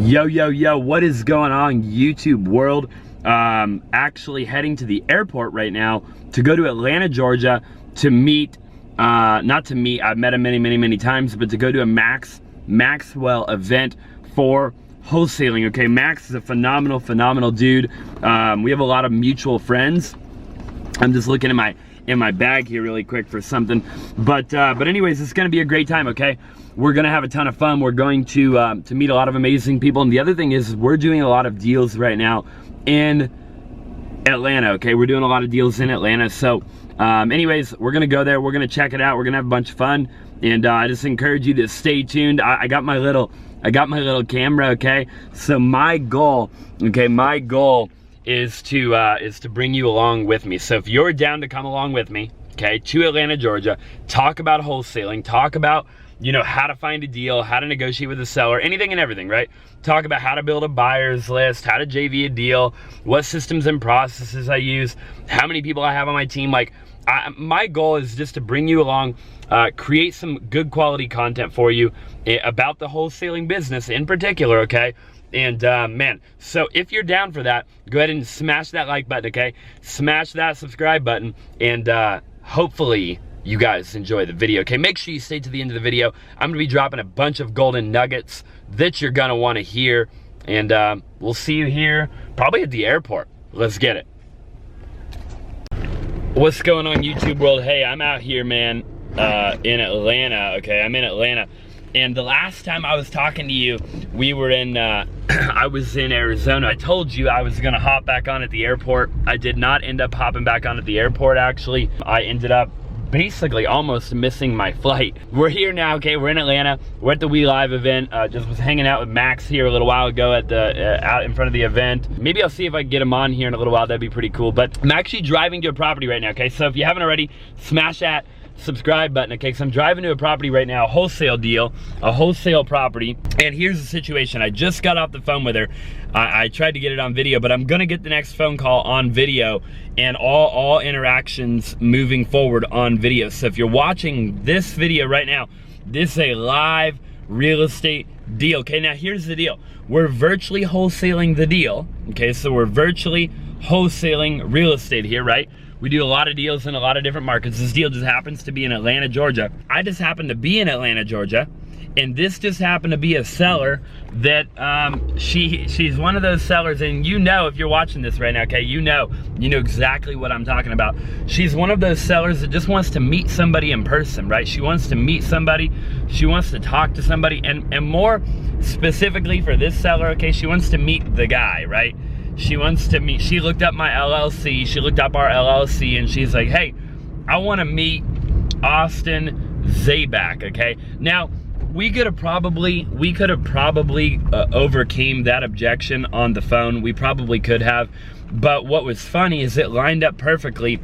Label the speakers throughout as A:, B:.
A: Yo, what is going on, YouTube world? Actually heading to the airport right now to go to Atlanta, Georgia to meet, not to meet, I've met him many times, but to go to a Maxwell event for wholesaling. Okay, Max is a phenomenal dude. We have a lot of mutual friends. I'm just looking in my bag here really quick for something, but anyways, it's gonna be a great time. Okay, we're gonna have a ton of fun. We're going to meet a lot of amazing people, and the other thing is we're doing a lot of deals right now in Atlanta. Okay, we're doing a lot of deals in Atlanta. So anyways, we're gonna go there, we're gonna check it out, we're gonna have a bunch of fun, and I just encourage you to stay tuned. I got my little camera. Okay, so my goal is to bring you along with me. So if you're down to come along with me, okay, to Atlanta, Georgia, talk about wholesaling, talk about, you know, how to find a deal, how to negotiate with a seller, anything and everything, right? Talk about how to build a buyer's list, how to JV a deal, what systems and processes I use, how many people I have on my team. Like, my goal is just to bring you along, create some good quality content for you about the wholesaling business in particular, okay? And man, so if you're down for that, go ahead and smash that like button, okay? Smash that subscribe button, and hopefully you guys enjoy the video, okay? Make sure you stay to the end of the video. I'm gonna be dropping a bunch of golden nuggets that you're gonna wanna hear, and we'll see you here, probably at the airport. Let's get it. What's going on, YouTube world? Hey, I'm out here, man, in Atlanta, okay? I'm in Atlanta. And the last time I was talking to you, we were in, I was in Arizona. I told you I was gonna hop back on at the airport. I did not end up hopping back on at the airport, actually. I ended up basically almost missing my flight. We're here now, okay? We're in Atlanta. We're at the We Live event. Just was hanging out with Max here a little while ago at the, out in front of the event. Maybe I'll see if I can get him on here in a little while. That'd be pretty cool. But I'm actually driving to a property right now, okay? So if you haven't already, smash that subscribe button, okay? So I'm driving to a property right now, a wholesale deal, a wholesale property, and here's the situation. I just got off the phone with her. I tried to get it on video, but I'm gonna get the next phone call on video, and all interactions moving forward on video. So if you're watching this video right now, this is a live real estate deal, okay? Now here's the deal. We're virtually wholesaling the deal, okay? So we're virtually wholesaling real estate here, right? We do a lot of deals in a lot of different markets. This deal just happens to be in Atlanta, Georgia. I just happen to be in Atlanta, Georgia, and this just happened to be a seller that she's one of those sellers, and you know, if you're watching this right now, okay, you know exactly what I'm talking about. She's one of those sellers that just wants to meet somebody in person, right? She wants to meet somebody, she wants to talk to somebody, and more specifically for this seller, okay, she wants to meet the guy, right? She wants to meet, she looked up my LLC, she looked up our LLC, and she's like, hey, I wanna meet Austin Zaback, okay? Now, we could have probably overcame that objection on the phone. We probably could have, but what was funny is it lined up perfectly,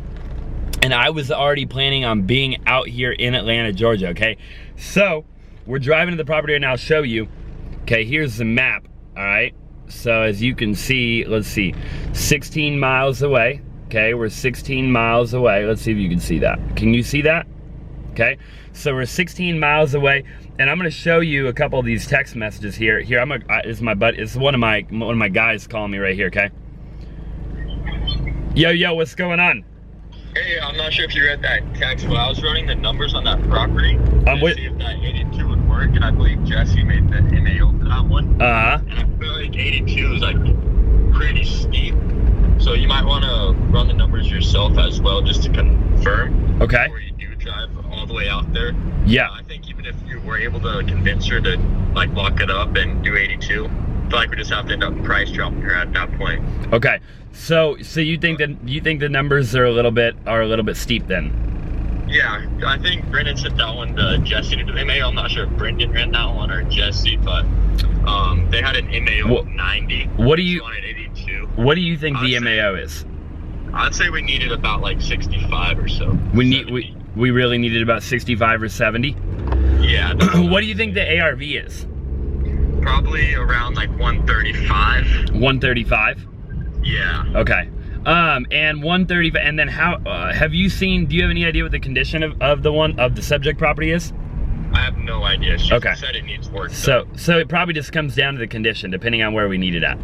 A: and I was already planning on being out here in Atlanta, Georgia, okay? So, we're driving to the property right now. I'll show you. Okay, here's the map, all right? So as you can see, let's see, 16 miles away, okay? We're 16 miles away. Let's see if you can see that. Can you see that? Okay, so we're 16 miles away, and I'm gonna show you a couple of these text messages here. Here, it's my buddy, it's one of my guys calling me right here, okay? Yo, what's going on?
B: Hey, I'm not sure if you read that text, but I was running the numbers on that property to see if that 82 would work, and I believe Jesse made the MAO for that one. And I feel like 82 is like pretty steep, so you might want to run the numbers yourself as well, just to confirm.
A: Okay.
B: Before you do drive all the way out there.
A: Yeah.
B: I think even if you were able to convince her to like lock it up and do 82, I feel like we just have to end up price dropping her at that point.
A: Okay. So you think the numbers are a little bit steep then?
B: Yeah, I think Brendan sent that one to Jesse to do MAO. I'm not sure if Brendan ran that one or Jesse, but they had an MAO of 90.
A: What do you
B: wanted 82?
A: What do you think the MAO is?
B: I'd say we needed about like 65 or so.
A: We really needed about 65 or 70?
B: Yeah.
A: What do you think the ARV is?
B: Probably around like 135.
A: 135?
B: Yeah.
A: Okay. And 135, and then how, do you have any idea what the condition of the subject property is?
B: I have no idea. She
A: Okay.
B: said it needs work.
A: So it probably just comes down to the condition, depending on where we need it at.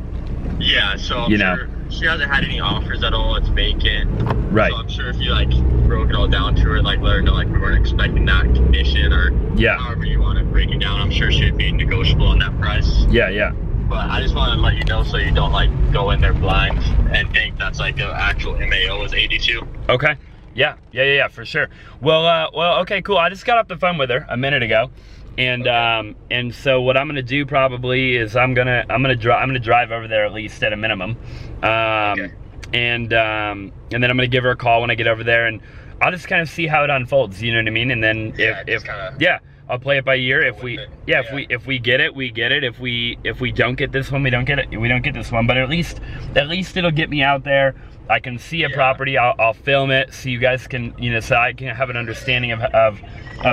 B: Yeah, so I'm sure she hasn't had any offers at all. It's vacant.
A: Right.
B: So I'm sure if you like broke it all down to her, like let her know like we weren't expecting that condition or however you want to break it down, I'm sure she'd be negotiable on that price.
A: Yeah.
B: But I just want to let you know so you don't like go in there blind and think that's like the actual MAO is 82.
A: Okay. Yeah, for sure. Well, okay, cool. I just got off the phone with her a minute ago, and so what I'm gonna do probably is I'm gonna drive over there at least at a minimum, and then I'm gonna give her a call when I get over there, and I'll just kind of see how it unfolds. You know what I mean? And then I'll play it by ear. If we get it, we get it. If we don't get this one, we don't get it. We don't get this one. But at least it'll get me out there. I can see a property. I'll film it so you guys can, so I can have an understanding of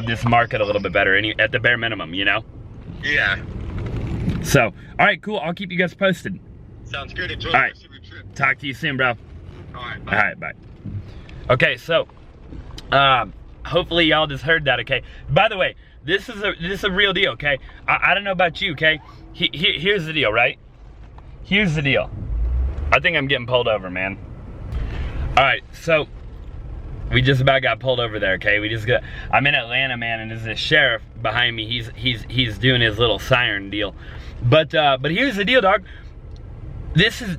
A: this market a little bit better. At the bare minimum,
B: Yeah.
A: So, all right, cool. I'll keep you guys posted.
B: Sounds good. Enjoy
A: the
B: rest of your trip.
A: Talk to you soon, bro.
B: All right. Bye.
A: All right. Bye. Okay, so hopefully y'all just heard that. Okay. By the way, this is a real deal. Okay. I don't know about you. Okay. Here's the deal, right? Here's the deal. I think I'm getting pulled over, man. All right, so we just about got pulled over there. Okay, I'm in Atlanta, man, and there's this sheriff behind me. He's doing his little siren deal, but here's the deal, dog. This is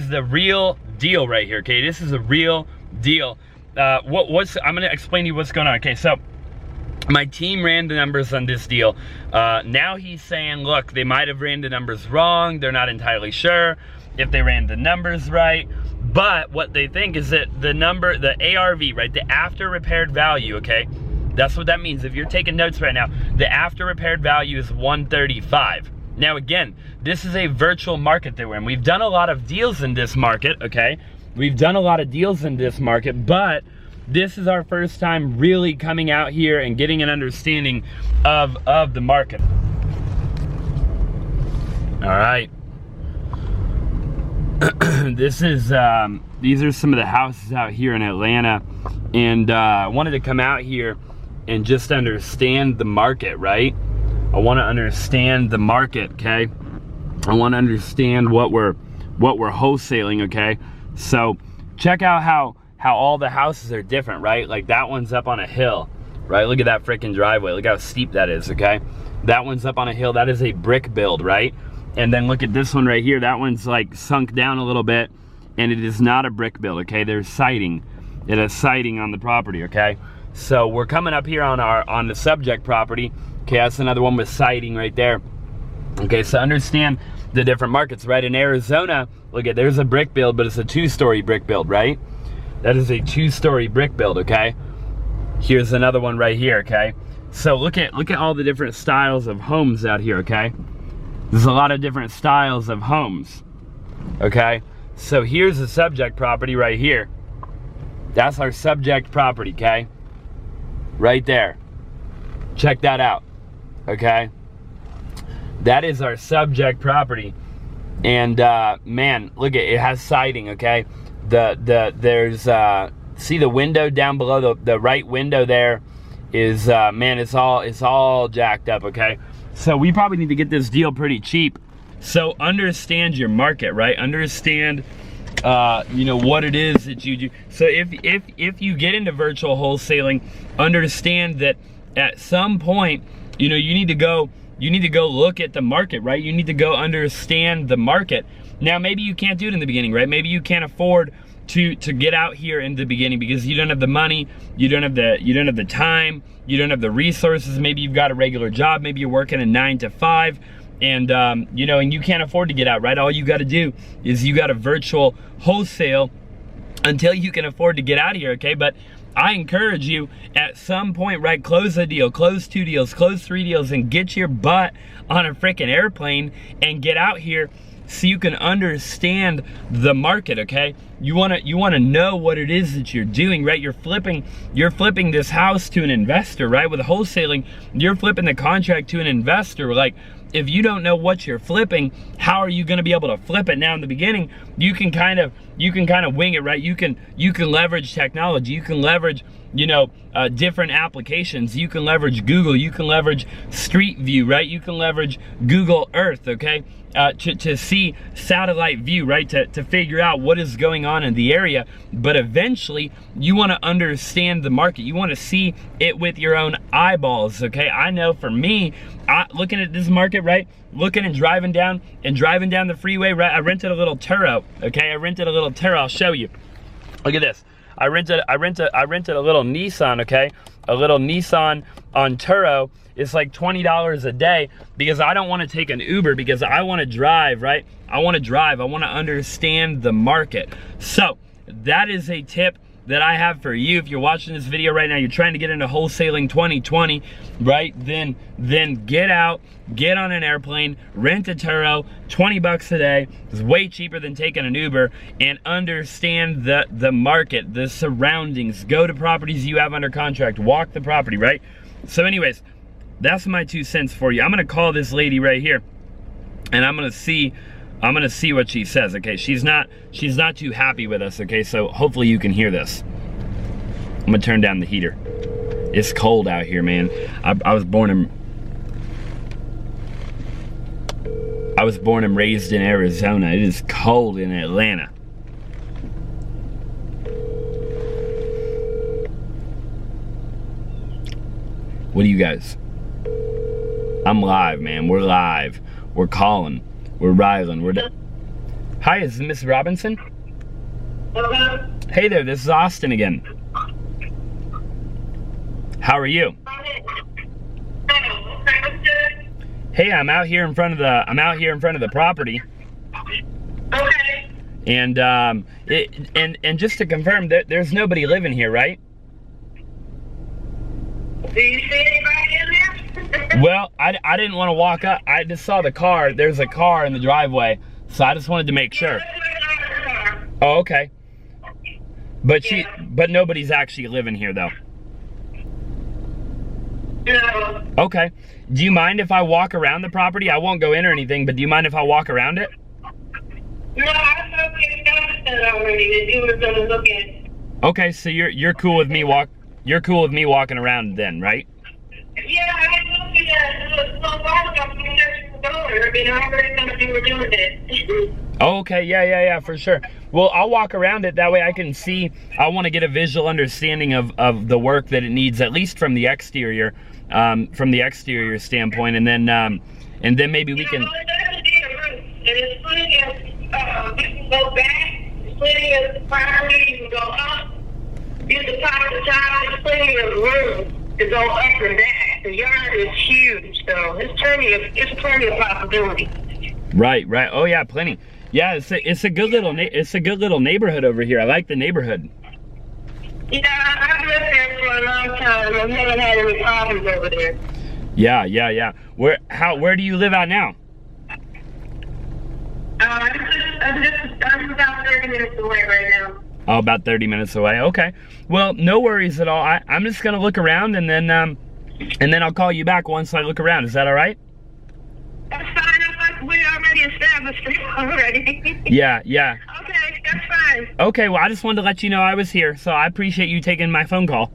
A: the real deal right here. Okay, this is a real deal. I'm gonna explain to you what's going on. Okay, so my team ran the numbers on this deal. Now he's saying, look, they might have ran the numbers wrong. They're not entirely sure if they ran the numbers right. But what they think is that the ARV, right, the after repaired value, okay, that's what that means. If you're taking notes right now, the after repaired value is 135. Now again, this is a virtual market that we're in. We've done a lot of deals in this market, okay? We've done a lot of deals in this market, but this is our first time really coming out here and getting an understanding of the market. All right. These are some of the houses out here in Atlanta, and I wanted to come out here and just understand the market, right? I want to understand the market, okay? I want to understand what we're wholesaling, okay? So check out how all the houses are different, right? Like that one's up on a hill, right? Look at that freaking driveway. Look how steep that is, okay? That one's up on a hill. That is a brick build, right? And then look at this one right here. That one's like sunk down a little bit, and it is not a brick build, okay? There's siding. It has siding on the property, okay? So we're coming up here on the subject property. Okay, that's another one with siding right there. Okay, so understand the different markets, right? In Arizona, look at, there's a brick build, but it's a 2-story brick build, right? That is a 2-story brick build, okay? Here's another one right here, okay? So look at all the different styles of homes out here, okay? There's a lot of different styles of homes, okay? So here's the subject property right here. That's our subject property, okay? Right there. Check that out, okay? That is our subject property. And man, look at it, has siding, okay? There's see the window down below, the right window there is man, it's all jacked up, okay? So we probably need to get this deal pretty cheap. So understand your market, right? Understand what it is that you do. So if you get into virtual wholesaling, understand that at some point, you need to go look at the market, right? You need to go understand the market. Now maybe you can't do it in the beginning, right? Maybe you can't afford to get out here in the beginning because you don't have the money, you don't have the time, you don't have the resources. Maybe you've got a regular job, maybe you're working a 9 to 5, and and you can't afford to get out, right? All you got to do is you got a virtual wholesale until you can afford to get out of here, okay? But I encourage you at some point, right, close a deal, close 2 deals, close 3 deals, and get your butt on a freaking airplane and get out here so you can understand the market, okay? You wanna know what it is that you're doing, right? You're flipping this house to an investor, right? With wholesaling, you're flipping the contract to an investor. Like, if you don't know what you're flipping, how are you going to be able to flip it? Now in the beginning, you can kind of wing it, right? You can leverage technology. You can leverage, you know, different applications. You can leverage Google. You can leverage Street View, right? You can leverage Google Earth, okay? To see satellite view, right? To figure out what is going on in the area. But eventually, you want to understand the market. You want to see it with your own eyeballs, okay? I know for me, looking at this market, right? Looking and driving down the freeway, right? I rented a little Turo, okay? I rented a little Turo. I'll show you. Look at this. I rented a little Nissan, okay? A little Nissan on Turo. It's like $20 a day because I don't want to take an Uber because I want to drive, right? I want to drive. I want to understand the market. So that is a tip that I have for you. If you're watching this video right now, you're trying to get into wholesaling 2020, right? Then get out, get on an airplane, rent a Turo, 20 bucks a day. It's way cheaper than taking an Uber, and understand the market, the surroundings. Go to properties you have under contract, walk the property, right? So anyways, that's my 2 cents for you. I'm gonna call this lady right here, and I'm gonna see what she says, okay? She's not too happy with us, okay? So hopefully you can hear this. I'm gonna turn down the heater. It's cold out here, man. I was born and raised in Arizona. It is cold in Atlanta. What do you guys? I'm live, man. We're live. We're calling. We're riling. Hi, is this Miss Robinson?
C: Hello?
A: Hey there, this is Austin again. How are you? Hey, I'm out here in front of the property.
C: Okay.
A: And and just to confirm, there's nobody living here, right?
C: Do you see anybody in there?
A: Well, I didn't want to walk up. I just saw the car. There's a car in the driveway, so I just wanted to make sure. Oh, okay. But nobody's actually living here though.
C: No.
A: Okay. Do you mind if I walk around the property? I won't go in or anything, but do you mind if I walk around it?
C: No, I thought we established that already, that you were gonna look at it.
A: Okay, so you're cool with me walking around then, right?
C: Yeah, I looked at it a little while ago. We searched the door. I mean, I already thought you were doing it.
A: Oh, okay, yeah, for sure. Well, I'll walk around it, that way I can see. I want to get a visual understanding of the work that it needs, at least from the exterior standpoint, and then maybe we can.
C: Well, it doesn't need a roof. And it's plenty of, we can go back, there's plenty of property, you can go up, you can top the top, there's plenty of room to go up and back. The yard is huge, so it's plenty of possibility.
A: Right. Oh yeah, plenty. Yeah, it's a good little neighborhood over here. I like the neighborhood.
C: Yeah, I've lived there for a long time. I haven't had any problems over there.
A: Yeah. Where do you live out now?
C: I'm about 30 minutes away right now.
A: Oh, about 30 minutes away. Okay. Well, no worries at all. I'm just gonna look around and then I'll call you back once I look around. Is that all right?
C: That's fine. We already established it already.
A: Yeah.
C: Okay, that's fine.
A: Okay, well, I just wanted to let you know I was here, so I appreciate you taking my phone call.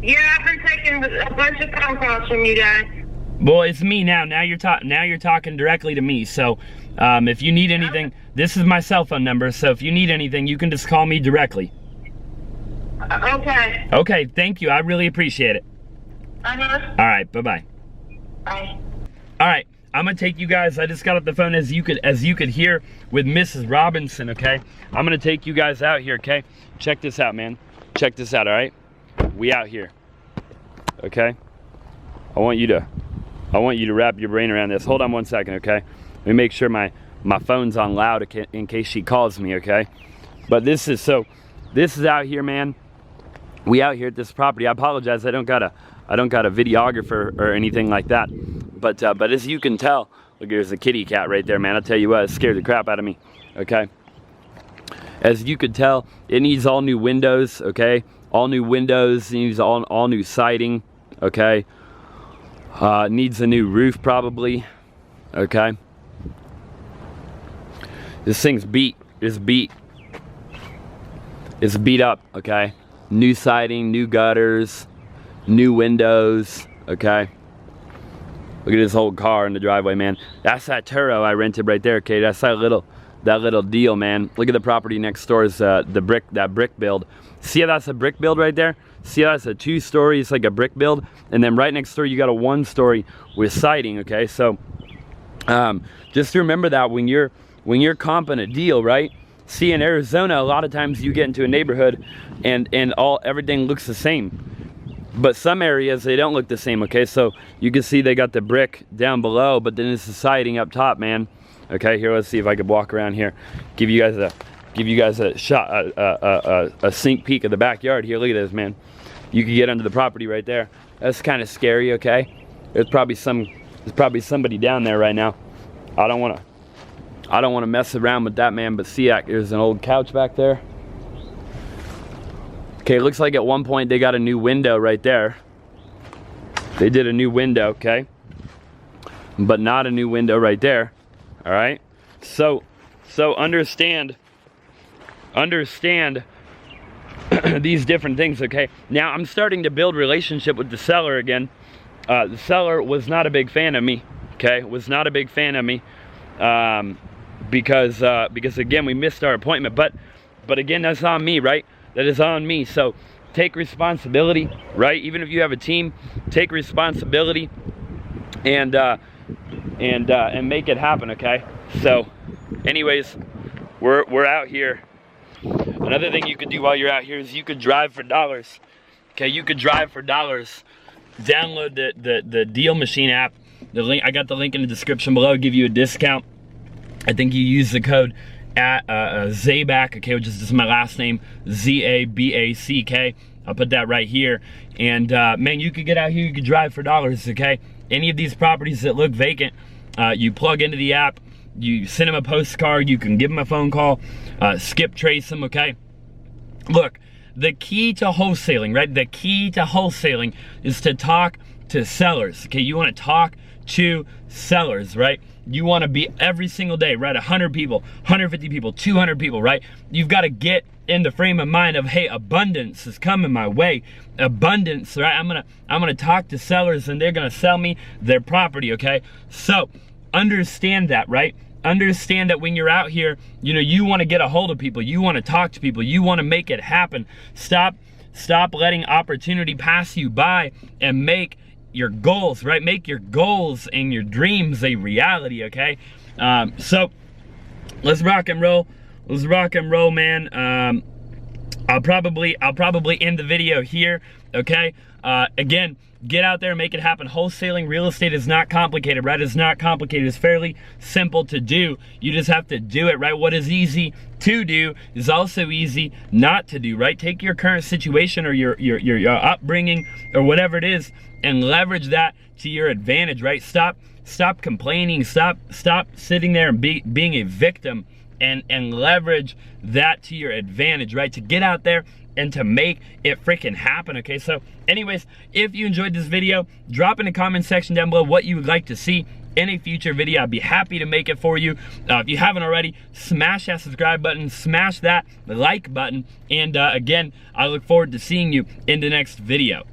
C: Yeah, I've been taking a bunch of phone calls from you guys.
A: Well, it's me now. Now you're talking directly to me. So, if you need anything, this is my cell phone number. So if you need anything, you can just call me directly.
C: Okay.
A: Okay, thank you. I really appreciate it.
C: Uh-huh.
A: All right, bye-bye.
C: Bye.
A: All right, I'm gonna take you guys. I just got off the phone, as you could hear, with Mrs. Robinson. Okay, I'm gonna take you guys out here. Okay, check this out, man. Check this out. All right, we out here. Okay, I want you to wrap your brain around this. Hold on one second. Okay, let me make sure my phone's on loud in case she calls me. Okay, but this is out here, man. We out here at this property. I apologize. I don't got a videographer or anything like that. But as you can tell, look, there's a kitty cat right there, man. I'll tell you what, it scared the crap out of me. Okay. As you could tell, it needs all new windows. Okay, all new windows. It needs all new siding. Okay. Needs a new roof probably. Okay. This thing's beat. It's beat. It's beat up, okay? New siding, new gutters, new windows, okay? Look at this old car in the driveway, man. That's that Turo I rented right there, okay? That's that little deal, man. Look at the property next door is that brick build. See how that's a brick build right there? See how that's a 2-story, it's like a brick build? And then right next door you got a 1-story with siding, okay? So just remember that when you're comping a deal, right? See, in Arizona, a lot of times you get into a neighborhood and everything looks the same. But some areas, they don't look the same, okay? So you can see they got the brick down below, but then it's the siding up top, man. Okay, here, let's see if I could walk around here. Give you guys a shot, a sneak peek of the backyard here. Look at this, man. You can get under the property right there. That's kind of scary, okay? There's probably somebody down there right now. I don't want to mess around with that, man, but see, there's an old couch back there. Okay, it looks like at one point they got a new window right there. They did a new window, okay? But not a new window right there, all right? So understand these different things, okay? Now, I'm starting to build relationship with the seller again. The seller was not a big fan of me, okay? Was not a big fan of me. Because again, we missed our appointment, but again, that's on me, right? That is on me. So take responsibility, right? Even if you have a team, take responsibility and make it happen, okay? So anyways, we're out here. Another thing you could do while you're out here is you could drive for dollars. Okay, you could drive for dollars. Download the Deal Machine app. The link, I got the link in the description below, give you a discount. I think you use the code at Zaback, okay, which is just my last name, Z-A-B-A-C-K. I'll put that right here. And man, you could get out here, you could drive for dollars, okay? Any of these properties that look vacant, you plug into the app, you send them a postcard, you can give them a phone call, skip trace them, okay? Look, the key to wholesaling, right? The key to wholesaling is to talk to sellers, okay? You want to talk to sellers, right? You want to be every single day, right? 100 people, 150 people, 200 people, right? You've got to get in the frame of mind of, hey, abundance is coming my way. Abundance, right? I'm gonna talk to sellers and they're gonna sell me their property, okay? So understand that, right? Understand that when you're out here, you know, you want to get a hold of people, you want to talk to people, you want to make it happen. Stop letting opportunity pass you by and make your goals, right? Make your goals and your dreams a reality, okay? So let's rock and roll. Let's rock and roll, man. I'll probably end the video here, okay? Again, get out there and make it happen. Wholesaling real estate is not complicated, right? It's not complicated. It's fairly simple to do. You just have to do it, right? What is easy to do is also easy not to do, right? Take your current situation or your upbringing or whatever it is and leverage that to your advantage, right? Stop complaining. Stop sitting there and being a victim and leverage that to your advantage, right? To get out there and to make it freaking happen, okay? So anyways, if you enjoyed this video, drop in the comment section down below what you would like to see in a future video. I'd be happy to make it for you. If you haven't already, smash that subscribe button, smash that like button, and again, I look forward to seeing you in the next video.